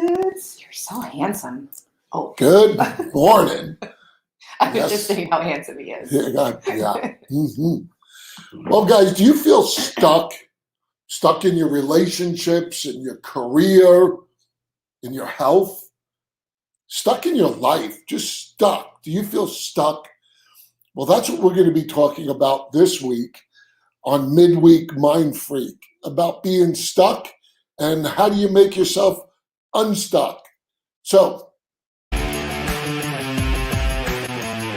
You're so handsome. Oh, good morning. I was just saying how handsome he is. Yeah. Well, guys, do you feel stuck in your relationships, in your career, in your health, stuck in your life, just stuck? Do you feel stuck? Well, that's what we're going to be talking about this week on Midweek Mindfreak, about being stuck and how do you make yourself unstuck. So,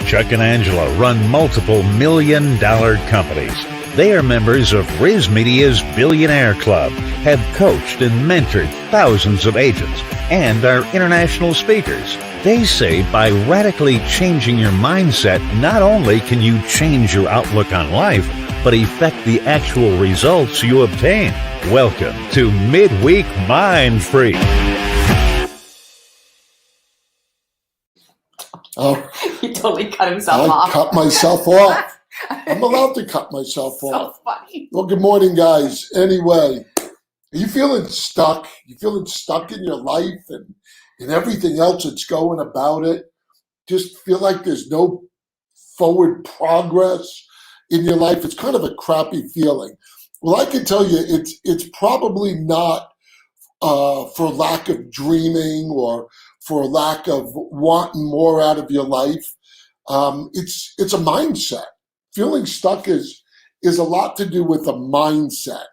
Chuck and Angela run multiple million-dollar companies. They are members of Riz Media's Billionaire Club, have coached and mentored thousands of agents, and are international speakers. They say by radically changing your mindset, not only can you change your outlook on life, but affect the actual results you obtain. Welcome to Midweek Mindfreak. Oh, He totally cut himself off. I cut myself off. I'm allowed to cut myself off. So funny. Well, good morning, guys. Anyway, are you feeling stuck? You feeling stuck in your life and everything else that's going about it? Just feel like there's no forward progress in your life? It's kind of a crappy feeling. Well, I can tell you it's probably not for lack of dreaming or for lack of wanting more out of your life. It's a mindset. Feeling stuck is a lot to do with a mindset.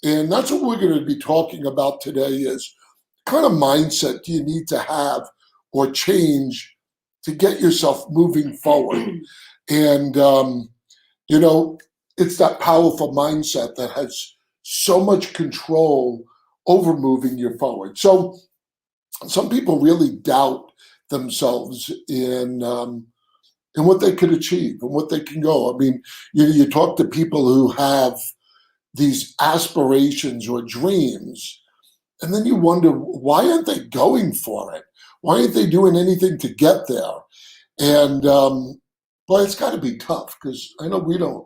And that's what we're going to be talking about today is what kind of mindset do you need to have or change to get yourself moving forward? And, it's that powerful mindset that has so much control over moving you forward. So some people really doubt themselves in what they could achieve and what they can go. I mean, you talk to people who have these aspirations or dreams, and then you wonder, why aren't they going for it? Why aren't they doing anything to get there? And, well, it's got to be tough because I know we don't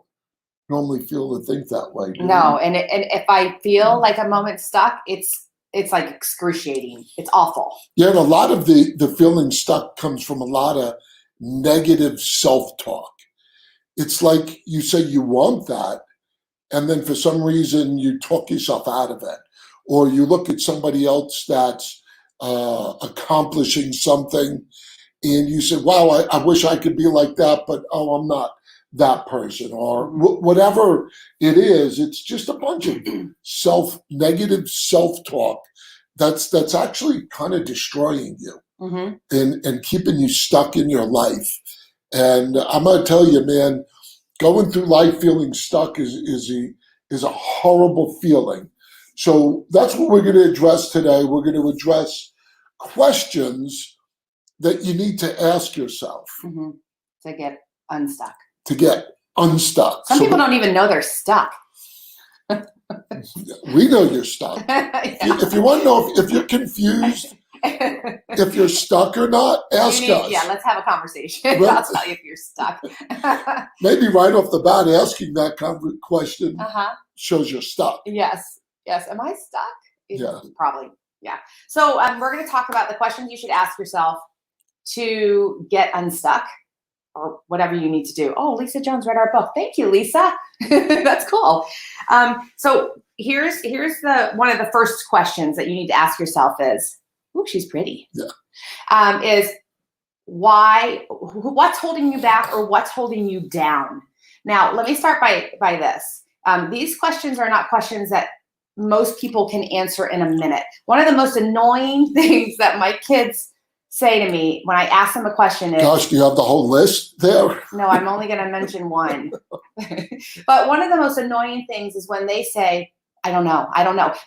normally feel or think that way. No, and if I feel like a moment stuck, it's like excruciating. It's awful. Yeah, and a lot of the feeling stuck comes from a lot of negative self-talk. It's like you say you want that, and then for some reason you talk yourself out of it. Or you look at somebody else that's accomplishing something, and you say, wow, I wish I could be like that, but I'm not that person. Or whatever it is, it's just a bunch of negative self-talk that's actually kind of destroying you. Mm-hmm. and keeping you stuck in your life. And I'm going to tell you, man, going through life feeling stuck is a horrible feeling. So that's what we're going to address today. We're going to address questions that you need to ask yourself to get unstuck. Some people don't even know they're stuck. We know you're stuck. Yeah. If you want to know if you're confused, if you're stuck or not, ask us. Yeah, let's have a conversation. I'll tell you if you're stuck. Maybe right off the bat, asking that kind of question shows you're stuck. Yes. Am I stuck? Yeah. Probably. Yeah. So we're going to talk about the questions you should ask yourself to get unstuck, or whatever you need to do. Oh, Lisa Jones read our book. Thank you, Lisa. That's cool. So here's one of the first questions that you need to ask yourself is, oh, she's pretty. Yeah. Is what's holding you back or what's holding you down? Now, let me start by this. These questions are not questions that most people can answer in a minute. One of the most annoying things that my kids say to me when I ask them a question is, gosh, do you have the whole list there? No, I'm only going to mention one. But one of the most annoying things is when they say, I don't know.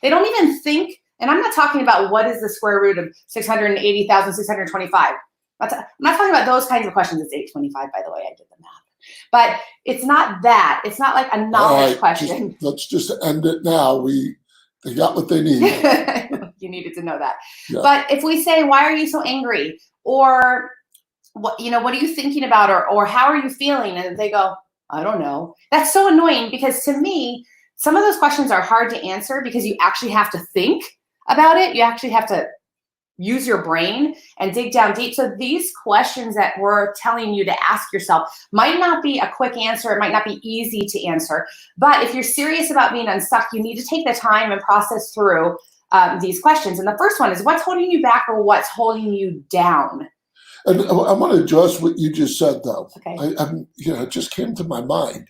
They don't even think, and I'm not talking about what is the square root of 680,625. I'm not talking about those kinds of questions. It's 825, by the way. I did the math. But it's not that. It's not like a knowledge question. Let's just end it now. They got what they need. You needed to know that. Yeah. But if we say, why are you so angry? Or what are you thinking about? Or how are you feeling? And they go, I don't know. That's so annoying because to me, some of those questions are hard to answer because you actually have to think about it. You actually have to use your brain and dig down deep. So these questions that we're telling you to ask yourself might not be a quick answer. It might not be easy to answer. But if you're serious about being unstuck, you need to take the time and process through these questions. And the first one is, what's holding you back or what's holding you down? And I want to address what you just said, though. Okay. It just came to my mind.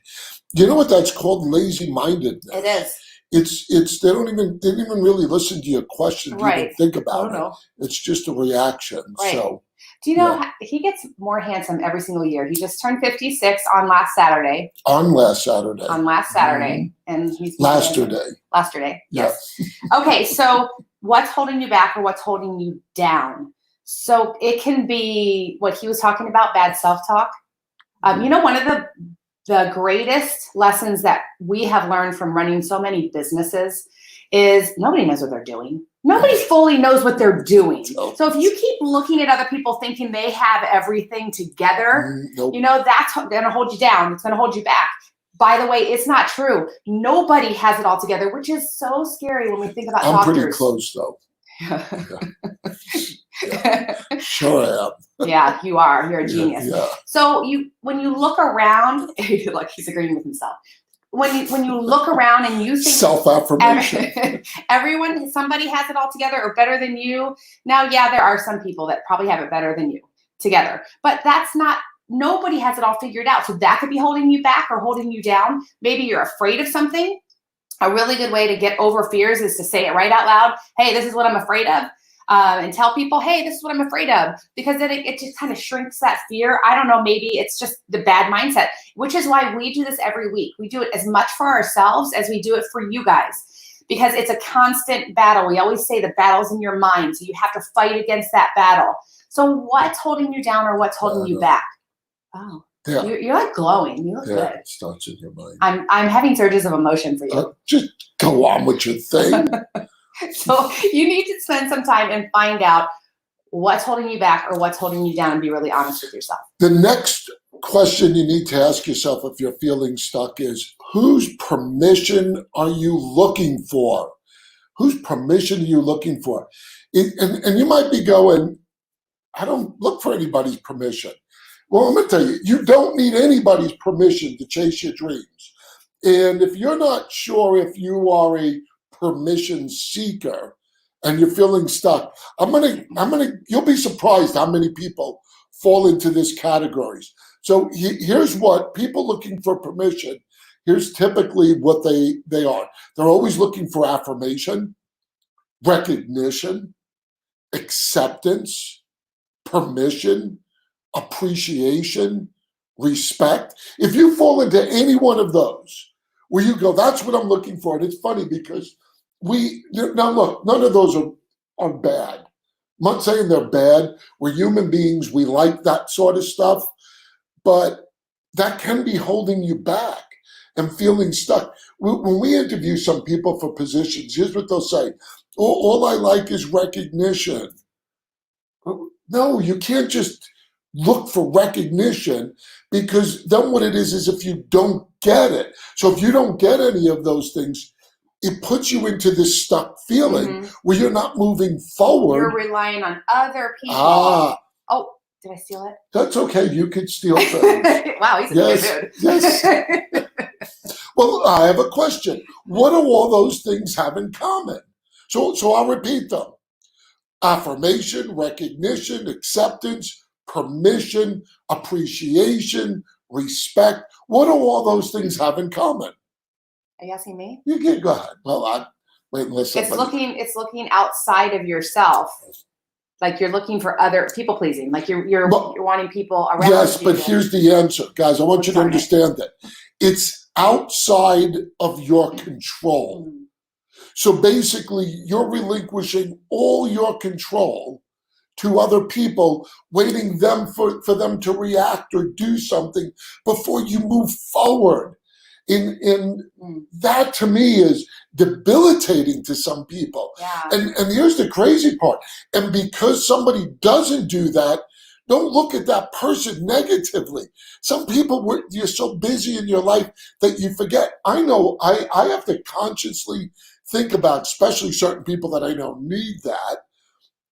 You know what that's called? Lazy-mindedness. It is. It's they didn't even really listen to your question to even think about it. It's just a reaction. Right. So do you know he gets more handsome every single year? He just turned 56 on last Saturday. On last Saturday. And he's Yesterday. Yes. Okay, so what's holding you back or what's holding you down? So it can be what he was talking about, bad self-talk. You know, one of the greatest lessons that we have learned from running so many businesses is nobody knows what they're doing. Nobody fully knows what they're doing. So if you keep looking at other people thinking they have everything together, you know, that's going to hold you down. It's going to hold you back. By the way, it's not true. Nobody has it all together, which is so scary when we think about doctors. I'm pretty close, though. Sure I am. Yeah, you are. You're a genius. Yeah. So when you look around, look, he's agreeing with himself. When you look around and you think self-affirmation, somebody has it all together or better than you. Now, yeah, there are some people that probably have it better than you together, but that's not. Nobody has it all figured out. So that could be holding you back or holding you down. Maybe you're afraid of something. A really good way to get over fears is to say it right out loud. Hey, this is what I'm afraid of. And tell people, hey, this is what I'm afraid of, because then it just kind of shrinks that fear. I don't know, maybe it's just the bad mindset, which is why we do this every week. We do it as much for ourselves as we do it for you guys, because it's a constant battle. We always say the battle's in your mind, so you have to fight against that battle. So what's holding you down or what's holding you back? Oh, yeah. You're like glowing. You look good. It starts in your mind. I'm having surges of emotion for you. Just go on with your thing. So you need to spend some time and find out what's holding you back or what's holding you down and be really honest with yourself. The next question you need to ask yourself if you're feeling stuck is, whose permission are you looking for? Whose permission are you looking for? And you might be going, I don't look for anybody's permission. Well, I'm going to tell you, you don't need anybody's permission to chase your dreams. And if you're not sure if you are a permission seeker and you're feeling stuck, you'll be surprised how many people fall into this categories. So here's what people looking for permission, here's typically what they are. They're always looking for affirmation, recognition, acceptance, permission, appreciation, respect. If you fall into any one of those, where you go, that's what I'm looking for. And it's funny because now look, none of those are bad. I'm not saying they're bad. We're human beings. We like that sort of stuff, but that can be holding you back and feeling stuck. When we interview some people for positions, here's what they'll say. All I like is recognition. No, you can't just look for recognition, because then what it is if you don't get it. So if you don't get any of those things, it puts you into this stuck feeling where you're not moving forward. You're relying on other people. Oh, did I steal it? That's okay. You could steal things. Wow, he's in a good mood. Yes. Well, I have a question. What do all those things have in common? So I'll repeat them. Affirmation, recognition, acceptance, permission, appreciation, respect. What do all those things have in common? Are you asking me? You can go ahead. Well, listen. It's looking outside of yourself. Like you're looking for other people pleasing. Like you're wanting people around. Yes, but here's the answer, guys. I want you to understand that it's outside of your control. So basically, you're relinquishing all your control to other people, waiting for them to react or do something before you move forward. In that, to me, is debilitating to some people. Yeah. And here's the crazy part. And because somebody doesn't do that, don't look at that person negatively. Some people, you're so busy in your life that you forget. I know I have to consciously think about, especially certain people that I know need that.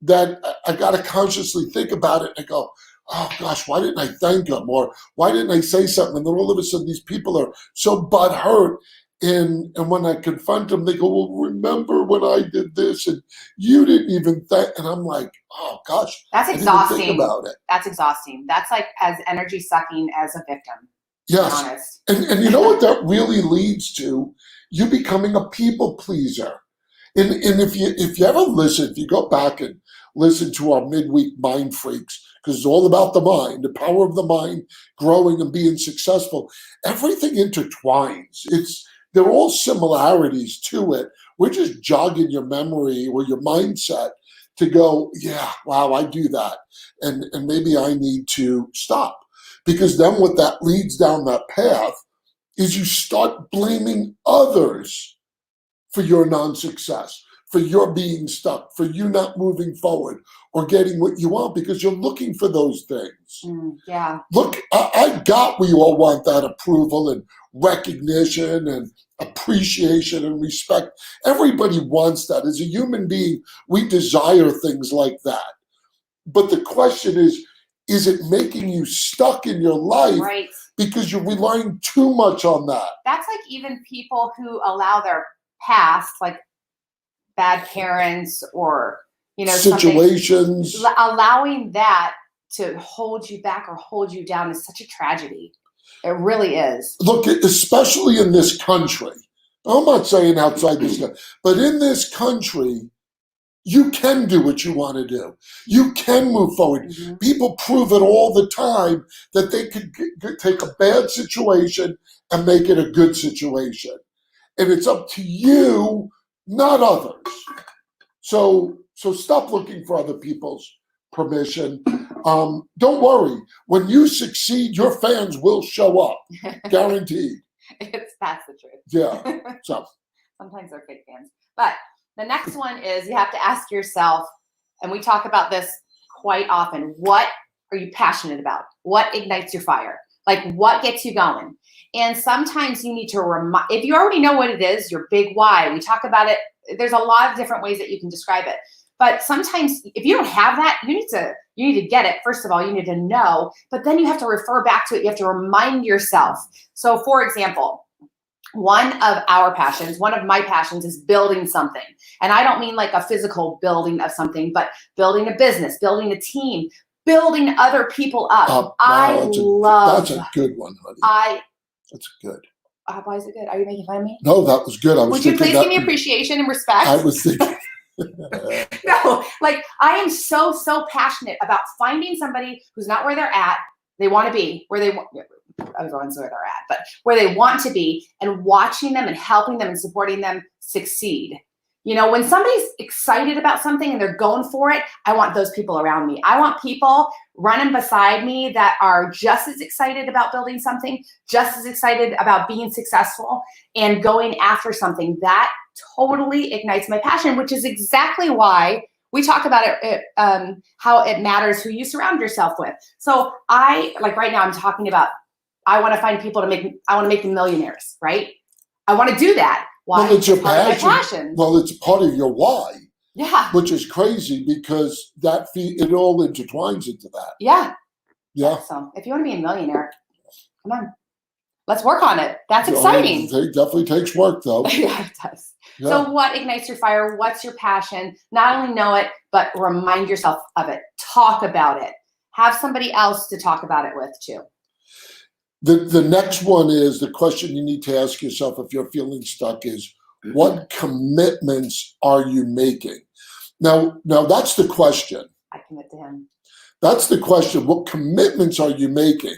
that I got to consciously think about it and go, oh gosh, why didn't I thank them? Or why didn't I say something? And then all of a sudden these people are so butthurt. And when I confront them, they go, well, remember when I did this and you didn't even thank, and I'm like, oh gosh, That's I didn't even exhausting. think about it. That's exhausting. That's like as energy sucking as a victim. Yes. To be honest. And you know what that really leads to? You becoming a people pleaser. And if you ever listen, if you go back and listen to our Midweek Mind Freaks, because it's all about the mind, the power of the mind, growing and being successful, everything intertwines. There are all similarities to it. We're just jogging your memory or your mindset to go, yeah, wow, I do that. And maybe I need to stop. Because then what that leads down that path is you start blaming others for your non-success, for your being stuck, for you not moving forward or getting what you want because you're looking for those things. Yeah. Look, I got we all want that approval and recognition and appreciation and respect. Everybody wants that. As a human being, we desire things like that. But the question is it making you stuck in your life? Right. Because you're relying too much on that. That's like even people who allow their past, like bad parents or, situations, allowing that to hold you back or hold you down is such a tragedy. It really is. Look, especially in this country, I'm not saying outside this country, but in this country, you can do what you want to do. You can move forward. Mm-hmm. People prove it all the time that they could take a bad situation and make it a good situation. And it's up to you, not others. So stop looking for other people's permission. Don't worry. When you succeed, your fans will show up. Guaranteed. That's the truth. Yeah. So sometimes they're fake fans. But the next one is you have to ask yourself, and we talk about this quite often, what are you passionate about? What ignites your fire? Like what gets you going? And sometimes you need to remind, if you already know what it is, your big why, we talk about it. There's a lot of different ways that you can describe it. But sometimes if you don't have that, you need to get it. First of all, you need to know, but then you have to refer back to it. You have to remind yourself. So for example, one of my passions is building something. And I don't mean like a physical building of something, but building a business, building a team, building other people up. That's a good one, honey. That's good. Why is it good? Are you making fun of me? No, that was good. Would you please give me appreciation and respect? I was thinking. No, like I am so passionate about finding somebody who's not where they're at. They want to be where they want. Everyone's where they're at, but where they want to be, and watching them and helping them and supporting them succeed. When somebody's excited about something and they're going for it, I want those people around me. I want people running beside me that are just as excited about building something, just as excited about being successful and going after something. That totally ignites my passion, which is exactly why we talk about it, how it matters who you surround yourself with. So right now I'm talking about, I want to find people I want to make them millionaires, right? I want to do that. Why? Well, it's your passion. Well, it's part of your why. Yeah. Which is crazy because it all intertwines into that. Yeah. Yeah. So if you want to be a millionaire, come on. Let's work on it. That's exciting. It definitely takes work though. Yeah, it does. Yeah. So what ignites your fire? What's your passion? Not only know it, but remind yourself of it. Talk about it. Have somebody else to talk about it with too. The next one is the question you need to ask yourself if you're feeling stuck is, what commitments are you making? Now that's the question. I commit to him. That's the question. What commitments are you making?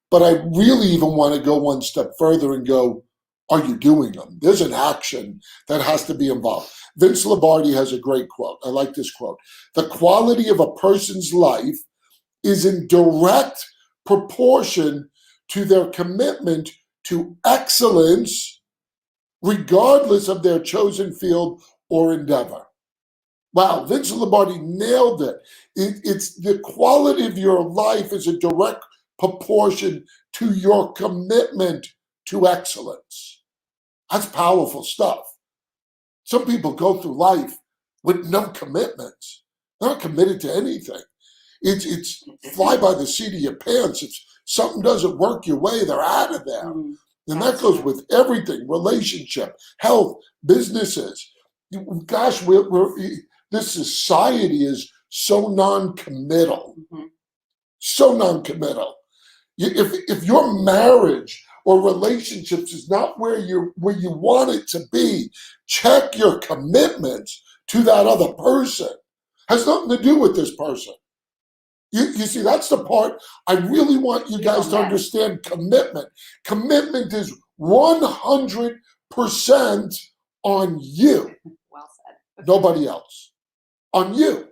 But I really even want to go one step further and go, are you doing them? There's an action that has to be involved. Vince Lombardi has a great quote. I like this quote. The quality of a person's life is in direct proportion to their commitment to excellence, regardless of their chosen field or endeavor. Wow, Vince Lombardi nailed it. It's the quality of your life is a direct proportion to your commitment to excellence. That's powerful stuff. Some people go through life with no commitments. They're not committed to anything. It's fly by the seat of your pants. If something doesn't work your way, they're out of there. And that goes with everything: relationship, health, businesses. Gosh, this society is so non-committal. So non-committal. If your marriage or relationships is not where you want it to be, check your commitments to that other person. Has nothing to do with this person. You see, that's the part I really want you guys to understand. Commitment. Commitment is 100% on you. Well said. Nobody else. On you.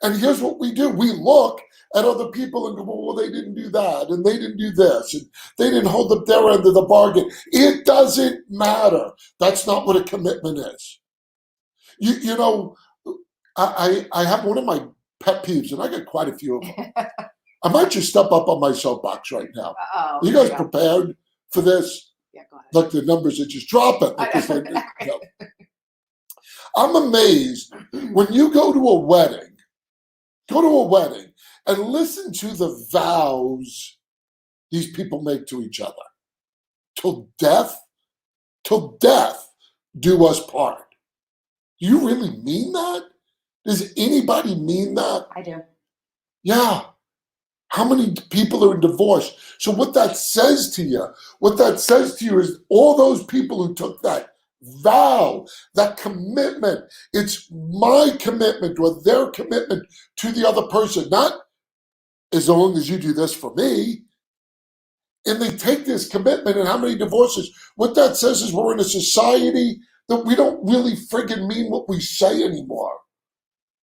And here's what we do. We look at other people and go, well, they didn't do that, and they didn't do this, and they didn't hold up their end of the bargain. It doesn't matter. That's not what a commitment is. You know, I have one of my pet peeves, and I got quite a few of them. I might just step up on my soapbox right now. Uh-oh. You guys prepared for this? Yeah, go ahead. Look, the numbers are just dropping. I'm amazed when you go to a wedding, and listen to the vows these people make to each other. Till death do us part. Do you really mean that? Does anybody mean that? I do. Yeah. How many people are in divorce? So what that says to you is all those people who took that vow, that commitment, it's my commitment or their commitment to the other person, not as long as you do this for me. And they take this commitment, and how many divorces? What that says is we're in a society that we don't really friggin' mean what we say anymore.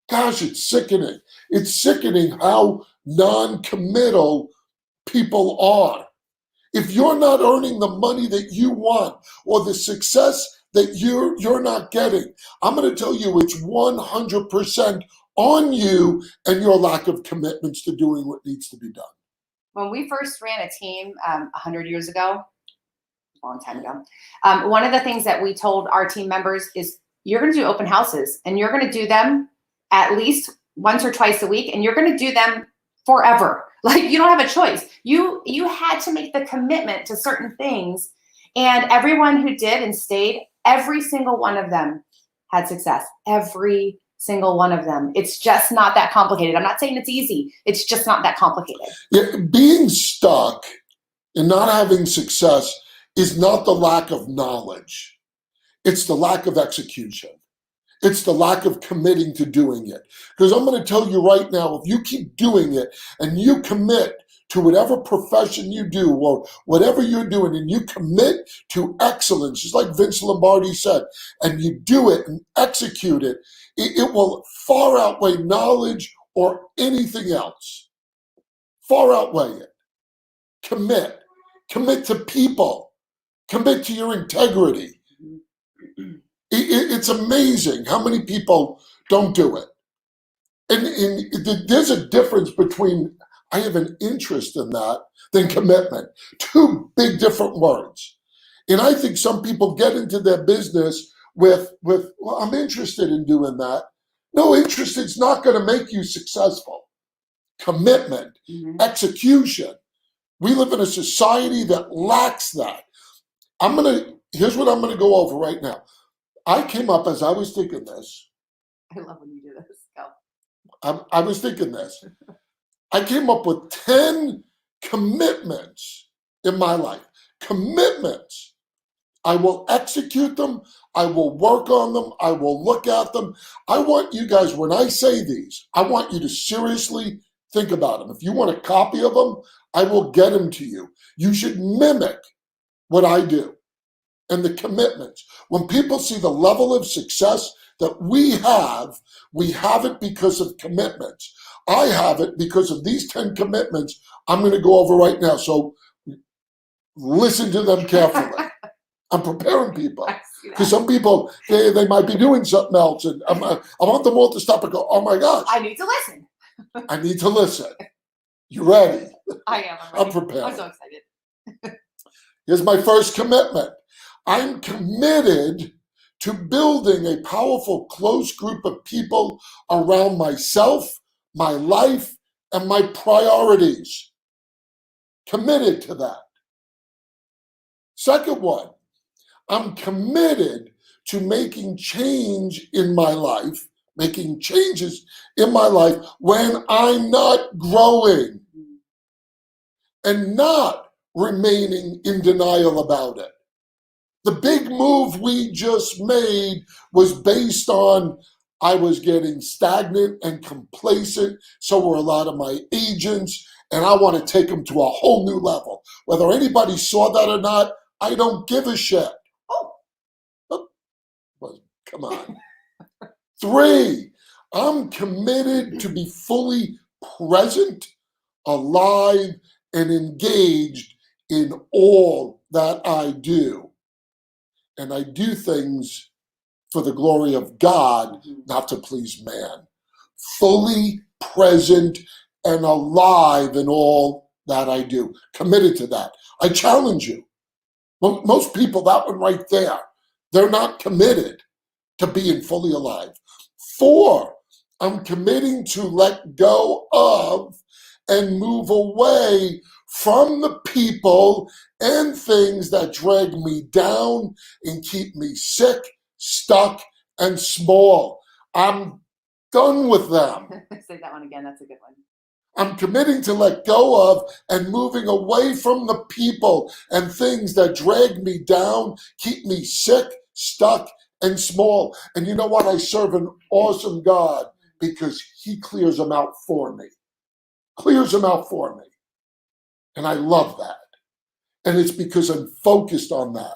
Gosh, it's sickening. It's sickening how non-committal people are. If you're not earning the money that you want or the success that you're not getting, I'm going to tell you it's 100% on you and your lack of commitments to doing what needs to be done. When we first ran a team 100 years ago, a long time ago, one of the things that we told our team members is you're going to do open houses, and you're going to do them at least once or twice a week, and you're going to do them forever. Like, you don't have a choice. You had to make the commitment to certain things, and everyone who did and stayed, every single one of them had success. Every single one of them. It's just not that complicated. I'm not saying it's easy. It's just not that complicated. Yeah, being stuck and not having success is not the lack of knowledge. It's the lack of execution. It's the lack of committing to doing it. Because I'm going to tell you right now, if you keep doing it and you commit to whatever profession you do or whatever you're doing, and you commit to excellence, just like Vince Lombardi said, and you do it and execute it, it will far outweigh knowledge or anything else. Far outweigh it. Commit. Commit to people. Commit to your integrity. It's amazing how many people don't do it. And there's a difference between I have an interest in that than commitment. Two big different words. And I think some people get into their business with well, I'm interested in doing that. No, interest is not going to make you successful. Commitment, execution. We live in a society that lacks that. Here's what I'm going to go over right now. I came up as I was thinking this. I love when you do this. Go. I was thinking this. I came up with 10 commitments in my life. Commitments. I will execute them. I will work on them. I will look at them. I want you guys, when I say these, I want you to seriously think about them. If you want a copy of them, I will get them to you. You should mimic what I do and the commitments. When people see the level of success that we have it because of commitments. I have it because of these 10 commitments I'm going to go over right now. So listen to them carefully. I'm preparing people. Because some people, they might be doing something else. And I want them all to stop and go, oh my gosh. I need to listen. I need to listen. You ready? I am. I'm prepared. I'm so excited. Here's my first commitment. I'm committed to building a powerful, close group of people around myself, my life, and my priorities. Committed to that. Second one, I'm committed to making change in my life, making changes in my life when I'm not growing and not remaining in denial about it. The big move we just made was based on I was getting stagnant and complacent. So were a lot of my agents, and I want to take them to a whole new level. Whether anybody saw that or not, I don't give a shit. Well, come on. 3, I'm committed to be fully present, alive, and engaged in all that I do. And I do things for the glory of God, not to please man. Fully present and alive in all that I do. Committed to that. I challenge you. Most people, that one right there, they're not committed to being fully alive. 4, I'm committing to let go of and move away from the people and things that drag me down and keep me sick, stuck, and small. I'm done with them. Say that one again. That's a good one. I'm committing to let go of and moving away from the people and things that drag me down, keep me sick, stuck, and small. And you know what? I serve an awesome God because he clears them out for me. Clears them out for me. And I love that. And it's because I'm focused on that.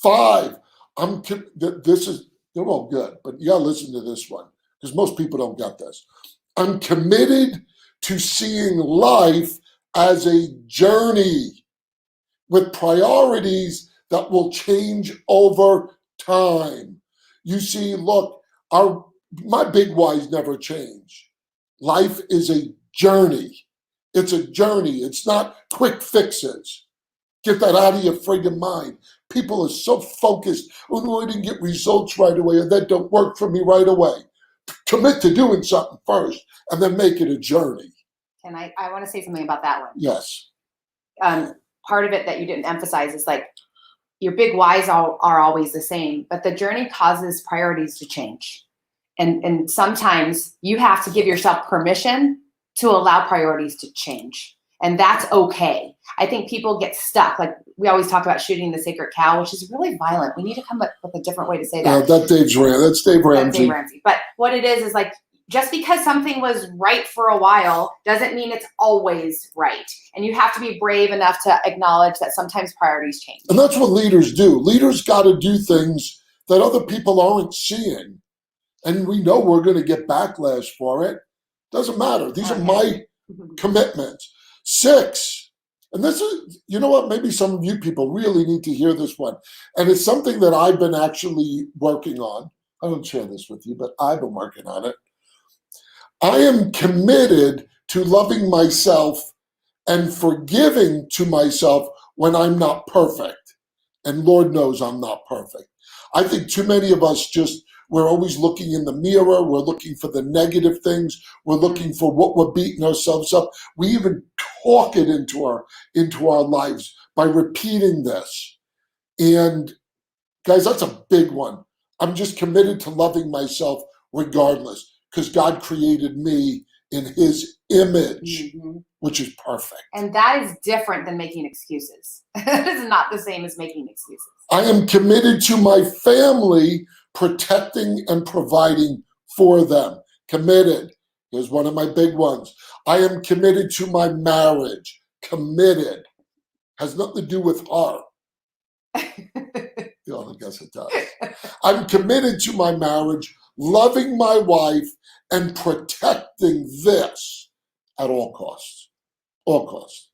5, they're all good, but you gotta listen to this one because most people don't get this. I'm committed to seeing life as a journey with priorities that will change over time. You see, look, my big whys never change. Life is a journey. It's a journey. It's not quick fixes. Get that out of your friggin' mind. People are so focused, oh no, I didn't get results right away, or that don't work for me right away. Commit to doing something first and then make it a journey. And I want to say something about that one. Yes. Part of it that you didn't emphasize is like your big whys are always the same, but the journey causes priorities to change. And sometimes you have to give yourself permission to allow priorities to change. And that's okay. I think people get stuck. Like we always talk about shooting the sacred cow, which is really violent. We need to come up with a different way to say that. That's Dave Ramsey. That's Dave Ramsey. But what it is like, just because something was right for a while doesn't mean it's always right. And you have to be brave enough to acknowledge that sometimes priorities change. And that's what leaders do. Leaders got to do things that other people aren't seeing. And we know we're going to get backlash for it. Doesn't matter. These are my commitments. 6, and this is, you know what, maybe some of you people really need to hear this one. And it's something that I've been actually working on. I don't share this with you, but I've been working on it. I am committed to loving myself and forgiving to myself when I'm not perfect. And Lord knows I'm not perfect. I think too many of us we're always looking in the mirror. We're looking for the negative things. We're looking for what we're beating ourselves up. We even talk it into our lives by repeating this. And guys, that's a big one. I'm just committed to loving myself regardless because God created me in his image, which is perfect. And that is different than making excuses. That is not the same as making excuses. I am committed to my family, protecting and providing for them. Committed. Here's one of my big ones. I am committed to my marriage. Committed. Has nothing to do with her. I guess it does. I'm committed to my marriage, loving my wife, and protecting this at all costs. All costs.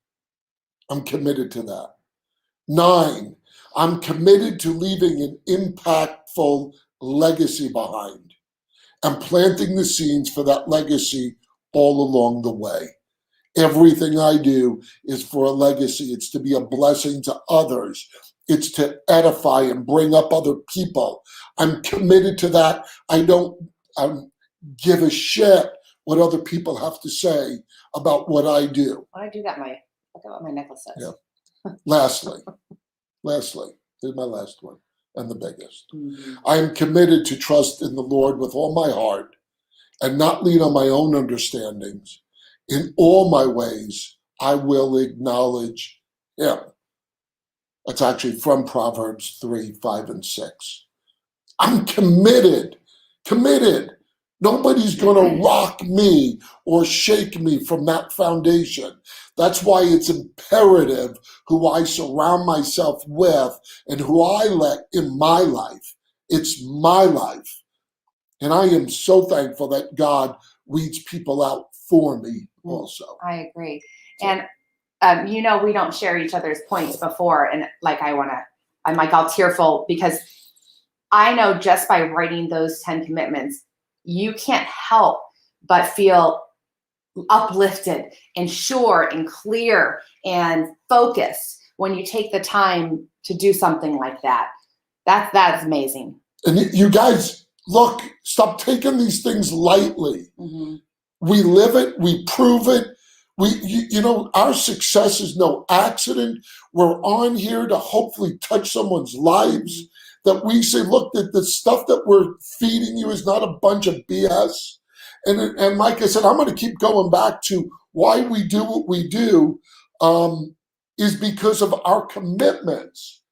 I'm committed to that. 9, I'm committed to leaving an impactful legacy behind and planting the seeds for that legacy all along the way. Everything I do is for a legacy. It's to be a blessing to others It's to edify and bring up other people. I'm committed to that. I don't give a shit what other people have to say about what I do. When I do that, look at what my necklace says. Yeah. Lastly, here's my last one and the biggest. Mm-hmm. I am committed to trust in the Lord with all my heart and not lean on my own understandings. In all my ways, I will acknowledge Him. That's actually from Proverbs 3, 5, and 6. I'm committed. Nobody's going to rock me or shake me from that foundation. That's why it's imperative who I surround myself with and who I let in my life. It's my life. And I am so thankful that God weeds people out for me also. I agree. And we don't share each other's points before. And I'm all tearful because I know just by writing those 10 commitments, you can't help but feel uplifted and sure and clear and focused when you take the time to do something like that. That's amazing. And you guys, look, stop taking these things lightly. Mm-hmm. We live it. We prove it. Our success is no accident. We're on here to hopefully touch someone's lives. That we say, look, that the stuff that we're feeding you is not a bunch of BS. And like I said, I'm going to keep going back to why we do what we do is because of our commitments.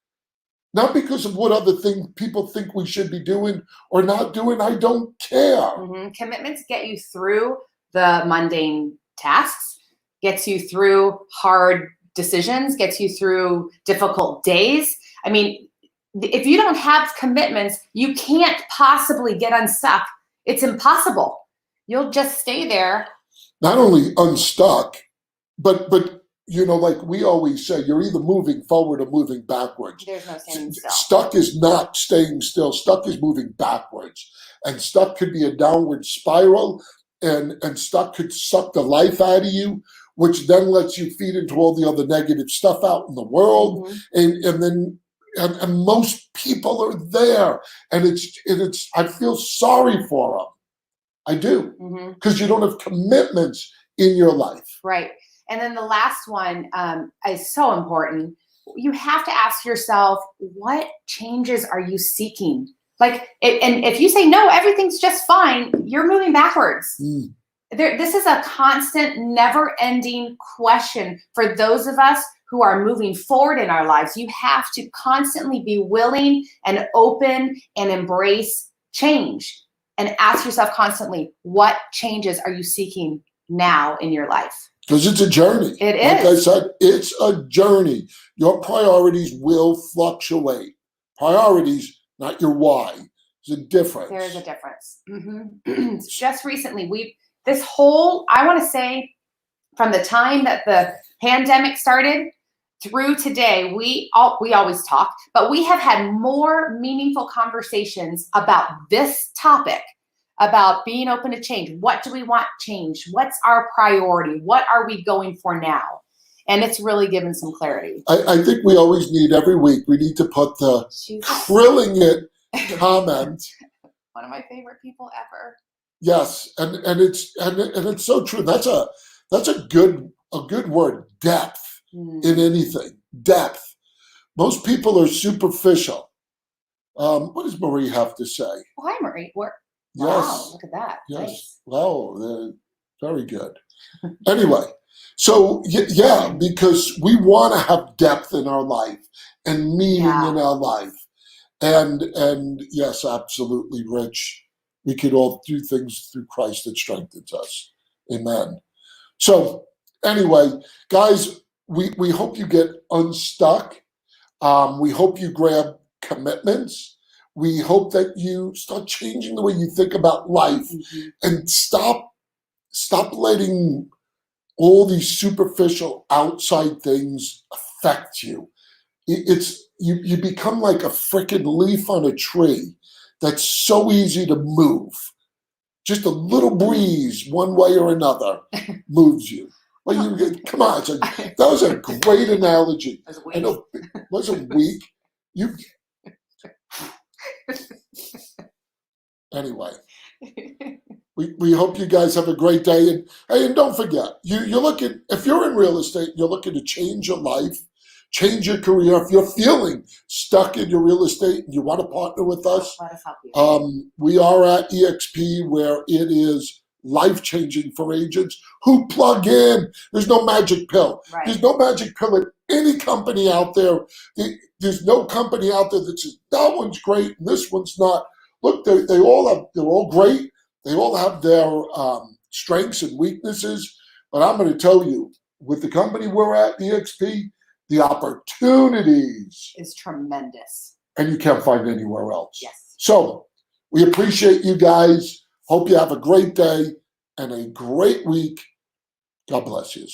Not because of what other things people think we should be doing or not doing. I don't care. Mm-hmm. Commitments get you through the mundane tasks, gets you through hard decisions, gets you through difficult days. I mean, if you don't have commitments, you can't possibly get unstuck. It's impossible. You'll just stay there. Not only unstuck, but like we always say, you're either moving forward or moving backwards. There's no standing still. Stuck is not staying still. Stuck is moving backwards. And stuck could be a downward spiral, and stuck could suck the life out of you, which then lets you feed into all the other negative stuff out in the world. Mm-hmm. And most people are there, and it's. I feel sorry for them. I do, because you don't have commitments in your life. Right, and then the last one is so important. You have to ask yourself, what changes are you seeking? And if you say no, everything's just fine, you're moving backwards. This is a constant, never-ending question for those of us who are moving forward in our lives. You have to constantly be willing and open and embrace change and ask yourself constantly, what changes are you seeking now in your life? Because it's a journey. It is. Like I said, it's a journey. Your priorities will fluctuate. Priorities, not your why. There's a difference. There is a difference. Mm-hmm. Just recently, I want to say, from the time that the pandemic started through today, we always talk, but we have had more meaningful conversations about this topic, about being open to change. What do we want changed? What's our priority? What are we going for now? And it's really given some clarity. I think we always need, every week, we need to put the krilling it comment. One of my favorite people ever. Yes, and it's so true. That's a good word, depth. In anything, depth. Most people are superficial. What does Marie have to say? Oh, hi, Marie. Wow, yes. Look at that. Yes. Nice. Wow, very good. Anyway, so yeah, because we want to have depth in our life and meaning in our life. And yes, absolutely, Rich. We could all do things through Christ that strengthens us. Amen. So anyway, guys, we hope you get unstuck. We hope you grab commitments. We hope that you start changing the way you think about life and stop letting all these superficial outside things affect you. You become like a freaking leaf on a tree that's so easy to move. Just a little breeze, one way or another, moves you. Well, come on, that was a great analogy. It was weak. I know, it wasn't weak. You anyway. We hope you guys have a great day. And hey, and don't forget, you're looking, if you're in real estate, you're looking to change your life, change your career. If you're feeling stuck in your real estate and you want to partner with us, Let us help you. we are at EXP, where it is life-changing for agents who plug in. There's no magic pill. Right. There's no magic pill in any company out there. There's no company out there that says that one's great and this one's not. Look, they're all great. They all have their strengths and weaknesses. But I'm going to tell you, with the company we're at, EXP, the opportunities Is tremendous. and you can't find anywhere else. Yes. So we appreciate you guys. Hope you have a great day and a great week. God bless you.